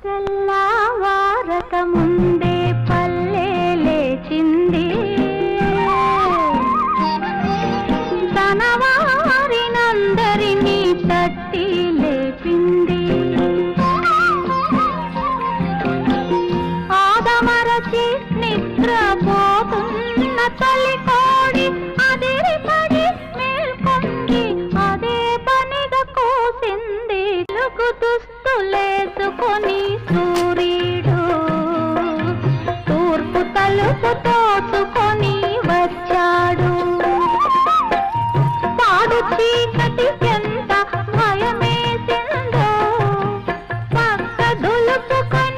తెల్లవారక ముందే పల్లె లేచింది, తన వారినందరినీ తట్టి లేపింది. ఆదమరచి నిద్రపోతున్న తల్లి కోడి అదిరిపడి మేల్కొంది, అదే పనిగా కూసింది. తెలుగు దుస్తులేసుకొని సూర్యుడు తూర్పు తలుపు తోచుకొని వచ్చాడు. పాడు చీకటి ఎంత భయమేసిందో, పక్క దులుపుకొని